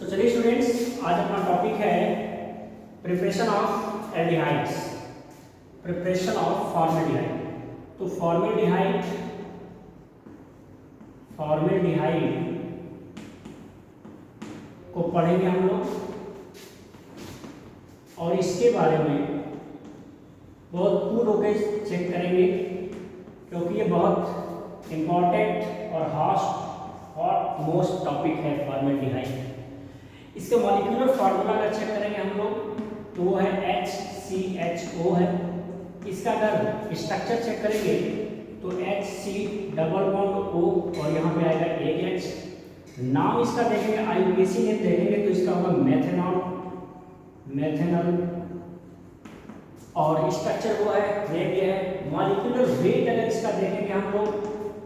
तो चलिए स्टूडेंट्स, आज अपना टॉपिक है preparation of aldehydes, preparation of formaldehyde. तो फॉर्मेल्डिहाइड को पढ़ेंगे हम लोग और इसके बारे में बहुत कूल होकर चेक करेंगे, क्योंकि ये बहुत इम्पॉर्टेंट और हॉट मोस्ट टॉपिक है फॉर्मेल्डिहाइड। इसका मॉलिक्यूलर फार्मूला अगर चेक करेंगे हम लोग तो वो है HCHO है। इसका अगर स्ट्रक्चर चेक करेंगे तो HC डबल बॉन्ड O और यहाँ पे आएगा एक H। नाम इसका देखेंगे, IUPAC नेम देखेंगे तो इसका होगा मेथेनॉल और स्ट्रक्चर वो है नेम ये है। मॉलिक्यूलर वेट अगर इसका देखेंगे हम लोग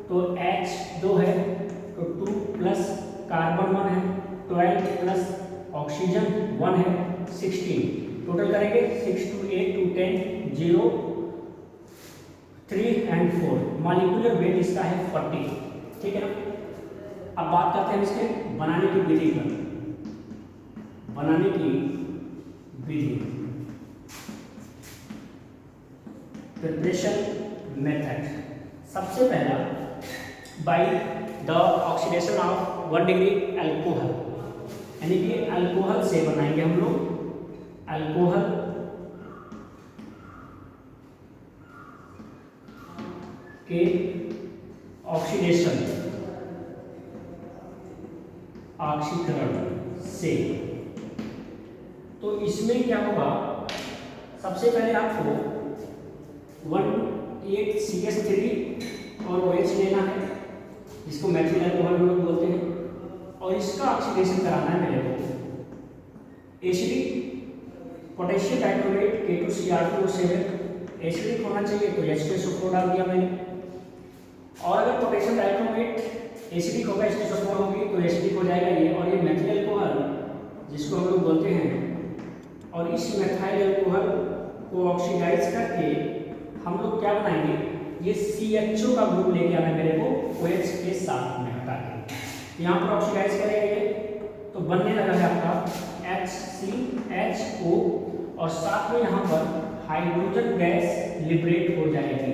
तो H 2 है तो 2 प्लस कार्बन 1 है, 12 प्लस ऑक्सीजन 1 है, 16। टोटल करेंगे 6 2 8 2 10 0 3 एंड 4। मॉलिक्यूलर वेट इसका है 40। ठीक है ना। अब बात करते हैं इसके बनाने की विधि पर। बनाने की विधि, प्रिपरेशन मेथड। सबसे पहला by the oxidation of 1 degree alcohol, यानी कि अल्कोहल से बनाएंगे हम लोग। अल्कोहल के ऑक्सीडेशन, ऑक्सीकरण से। तो इसमें क्या होगा, सबसे पहले आपको 1,8CH3 और OH लेना है, जिसको मेथिल अल्कोहल हम लोग बोलते हैं, और इसका ऑक्सीडेशन कराना है मेरे को। Acidic potassium dichromate K2Cr2O7 acidic होना चाहिए तो H2SO4 डाल दिया मैंने। और अगर पोटेशियम डाइक्रोमेट एसिडिक होगा, H2SO4 होगी तो एसिडिक हो जाएगा ये, और ये मेथिल अल्कोहल जिसको हम लोग बोलते हैं। और इस मेथाइल अल्कोहल को ऑक्सीडाइज करके हम लोग क्या बनाएंगे, ये CHO का ग्रुप लेके आना है मेरे को OH के साथ में हटा के। यहाँ पर ऑक्सीडाइज करेंगे तो बनने लगा है आपका HCHO, और साथ में यहाँ पर हाइड्रोजन गैस लिबरेट हो जाएगी।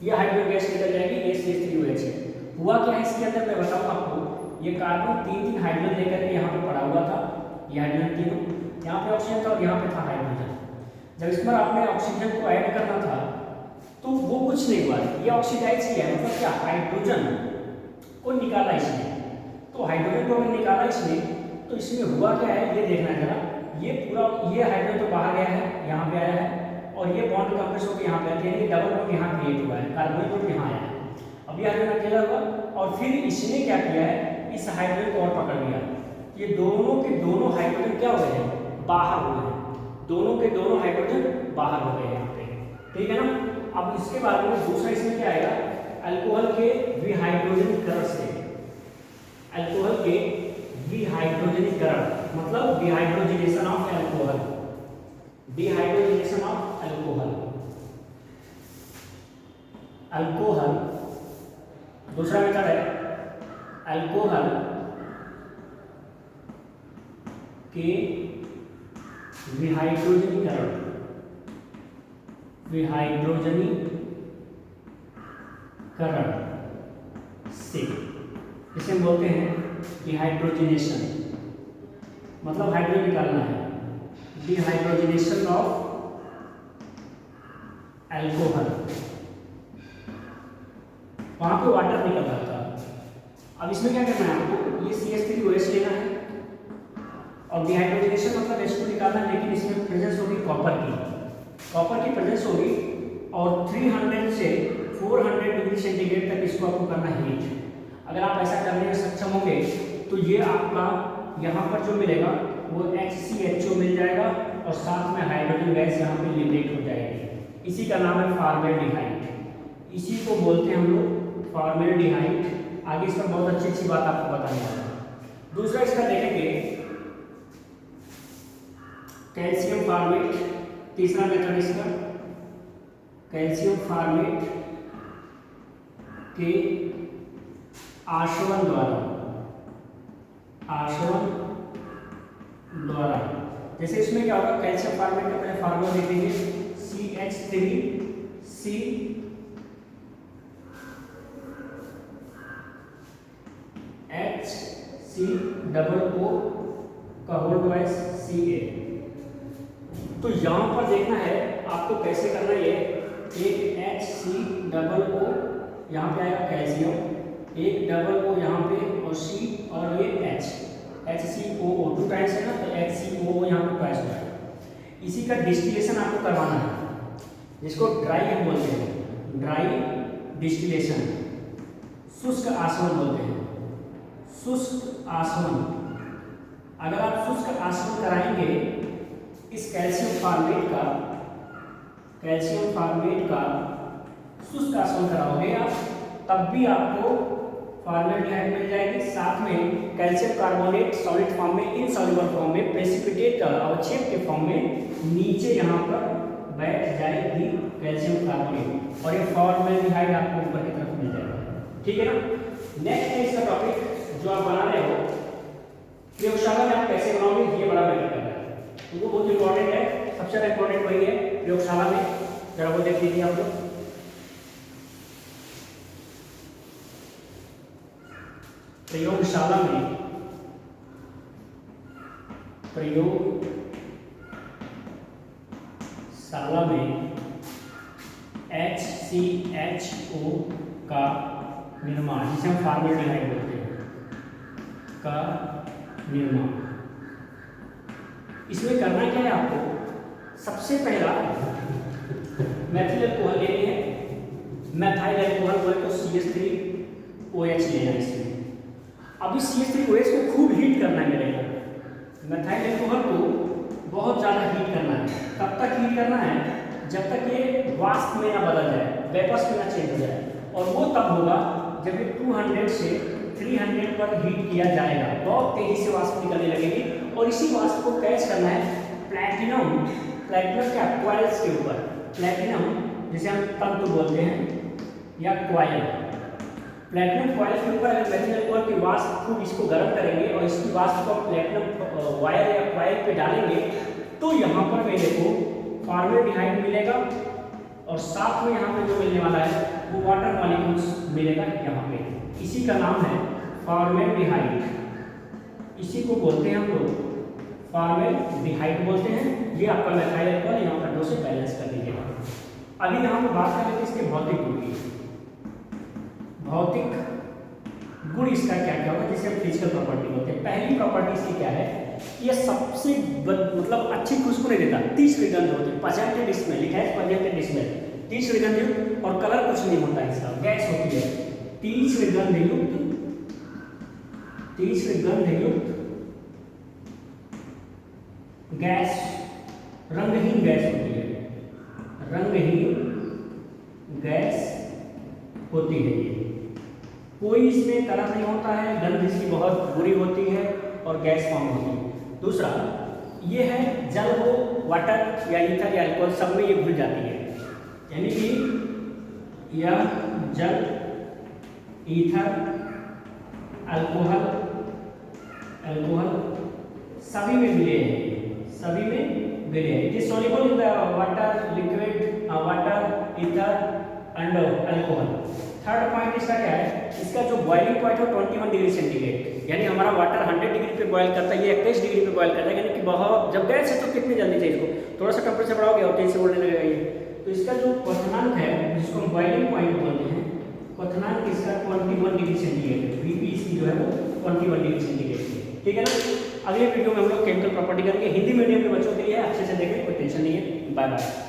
ये हाइड्रोजन गैस निकल जाएगी, ये CH3OH है। हुआ क्या है इसके अंदर मैं बताऊँ आपको, ये कार्बन 3 हाइड्रोजन लेकर के यहाँ पे पड़ा हुआ था। ये हाइड्रोजन तीनों, यहाँ पे ऑक्सीजन था और यहाँ पे था हाइड्रोजन। जब इसमें आपने ऑक्सीजन को ऐड करना था तो वो कुछ नहीं हुआ, ये ऑक्सीडाइज किया है, मतलब क्या, हाइड्रोजन को निकाला इसने। तो हाइड्रोजन को अगर निकाला इसने तो इसमें हुआ क्या है ये देखना है जरा। ये पूरा ये हाइड्रोजन तो बाहर गया है, यहाँ पे आया है, और ये बॉन्ड कंप्रेस होकर यहाँ पे आया है, डबल बॉन्ड यहाँ क्रिएट हुआ है, कार्बन बॉन्ड यहाँ आया है। अब ये हाइड्रोजन अकेला हुआ और फिर इसने क्या किया है, इस हाइड्रोजन को और पकड़ लिया। ये दोनों के दोनों हाइड्रोजन क्या हो गए हैं, बाहर हो गए हैं। दोनों के दोनों हाइड्रोजन बाहर हो गए यहाँ पे। ठीक है ना। अब इसके बाद में दूसरा इसमें क्या आएगा, अल्कोहल के विहाइड्रोजनीकरण से। अल्कोहल के विहाइड्रोजनीकरण मतलब dehydrogenation of alcohol, dehydrogenation of alcohol. Alcohol दूसरा मेथड है, अल्कोहल के विहाइड्रोजनीकरण, विहाइड्रोजनीकरण से, इसे हम बोलते हैं डिहाइड्रोजनेशन, मतलब हाइड्रोजन निकालना है। डिहाइड्रोजनेशन ऑफ अल्कोहल, वहां पे वाटर निकल रहा था। अब इसमें क्या करना है आपको, ये CH3OH लेना है और डिहाइड्रोजनेशन मतलब H2 निकालना है, लेकिन इसमें प्रेजेंस होगी कॉपर की। कॉपर की प्रेजेंस होगी और 300 से 400 डिग्री सेंटीग्रेड तक इसको आपको करना है हीट। अगर आप ऐसा करने में सक्षम होंगे तो ये आपका यहाँ पर जो मिलेगा वो HCHO मिल जाएगा और साथ में हाइड्रोजन गैस यहाँ पे लिबरेट हो जाएगी। इसी का नाम है फॉर्मेल्डिहाइड, इसी को बोलते हैं हम लोग फॉर्मेल्डिहाइड। आगे इस पर बहुत अच्छी अच्छी बात आपको बताने वाला है। दूसरा इसका देखेंगे कैल्शियम फॉर्मेट, तीसरा मेथड इसका कैल्शियम फॉर्मेट के आशवन द्वारा, आशवन जैसे इसमें क्या होगा, कैल्शियम फॉर्मेट का पहले फार्मूला देख लीजिए, CH3C HCOO का होल ट्वाइस Ca। तो यहाँ पर देखना है आपको कैसे करना है, एक HCOO यहाँ पे आएगा कैल्शियम, एक डबल O यहाँ पे और C और ये H, HCOO 2 टाइम्स है ना, तो HCOO यहाँ पे ट्वाइस होगा। इसी का डिस्टिलेशन आपको करवाना है, जिसको ड्राई हम बोलते हैं, ड्राई डिस्टिलेशन, शुष्क आसवन बोलते हैं, शुष्क आसवन। अगर आप शुष्क आसवन कराएंगे इस कैल्शियम फॉर्मेट का शुष्क आसवन कराओगे आप, तब भी आपको फॉर्मेल्डिहाइड मिल जाएगी, साथ में कैल्शियम कार्बोनेट सॉलिड फॉर्म में, इनसॉल्युबल फॉर्म में, प्रेसिपिटेट अवक्षेप के फॉर्म में नीचे यहाँ पर बैठ जाएगी कैल्शियम कार्बोनेट, और ये फॉर्मेल्डिहाइड आपको ऊपर की तरफ मिल जाएगा। ठीक है ना। नेक्स्ट है इसका टॉपिक जो आप बना रहे हो, प्रयोगशाला में आप कैसे बनाओगे, ये बड़ा मैटर करना है, तो वो बहुत इंपॉर्टेंट है। सबसे ज्यादा इंपॉर्टेंट वही है प्रयोगशाला में, जरा वो देख लीजिए आप लोग। प्रयोगशाला में HCHO का निर्माण, जिसे हम फॉर्मेल्डिहाइड बोलते हैं, का निर्माण। इसमें करना क्या है आपको, सबसे पहला मैथिल अल्कोहल लेनी है, मैथाइल अल्कोहल बोले तो CH3OH लेना है इसमें। अभी CH3OH को खूब हीट करना है मेरे, मैथाइल अल्कोहल को बहुत ज़्यादा हीट करना है। कब तक हीट करना है, जब तक ये वाष्प में ना बदल जाए, वेपर्स में ना चेंज हो जाए, और वो तब होगा जब ये 200 से 300 पर हीट किया जाएगा, बहुत तेजी से वाष्प निकलने लगेगी, और इसी वाष्प को कैच करना है प्लैटिनम क्या क्वाइल्स के ऊपर, प्लैटिनम जिसे हम तंतु बोलते हैं या क्वाइल, प्लैटिनम क्वाइल के ऊपर अगर मैथिल अल्कोहल की वाष्प खूब इसको गर्म करेंगे और इसकी वाष्प को प्लैटिनम वायर या क्वाइल पे डालेंगे, तो यहाँ पर मेरे को फॉर्मेल्डिहाइड मिलेगा, और साथ में यहाँ पे जो मिलने वाला है वो वाटर मॉलिक्यूल्स मिलेगा यहाँ पे। इसी का नाम है फॉर्मेल्डिहाइड, इसी को बोलते हैं हम लोग फॉर्मेल्डिहाइड बोलते हैं। ये आपका मैथाइल अल्कोहल, यहाँ पर 2 से बैलेंस कर दीजिएगा। अभी यहाँ पे बात कर लेते हैं इसके भौतिक गुण की। भौतिक गुण इसका क्या क्या होगा, जिसे हम फिजिकल प्रॉपर्टी बोलते हैं। पहली प्रॉपर्टी इसकी क्या है, ये सबसे मतलब अच्छी खुशबू नहीं देता, तीसरी गंध होती है, पजेंटेड स्मेल, लिखा है पजेंटेड स्मेल, तीसरी गंध युक्त, और कलर कुछ नहीं होता इसका, गैस होती है, तीसरी गंध युक्त गैस, रंगहीन गैस होती है, रंगहीन गैस होती है। ये कोई इसमें कलर नहीं होता है, गंध इसकी बहुत बुरी होती है और गैस फॉर्म होती है। दूसरा ये है जल हो, वाटर या ईथर या अल्कोहल, सब में ये घुल जाती है, यानी कि यह जल, ईथर, अल्कोहल सभी में मिले हैं, सभी में मिले हैं। It is soluble in the water, liquid, water, ether and alcohol. Third point इसका क्या है, इसका जो बॉइलिंग पॉइंट है 21 डिग्री सेंटीग्रेड, यानी हमारा वाटर 100 डिग्री पे बॉयल करता है, ये 21 डिग्री पे बॉयल करता है, यानी कि बहुत, जब गैस है तो कितनी जल्दी चाहिए इसको, थोड़ा सा टेम्परेचर बढ़ाओगे और तेज से उड़ने लगेगा ये। तो इसका जो क्वथनांक है, जिसको हम बॉइलिंग पॉइंट बोलते हैं, क्वथनांक इसका 21 डिग्री सेंटीग्रेड, Vp इसकी जो है वो 21 डिग्री सेंटीग्रेड है। ठीक है ना। अगले वीडियो में हम लोग केमिकल प्रॉपर्टी करेंगे, हिंदी मीडियम के बच्चों के लिए अच्छे से देखें, कोई टेंशन नहीं है। Bye bye.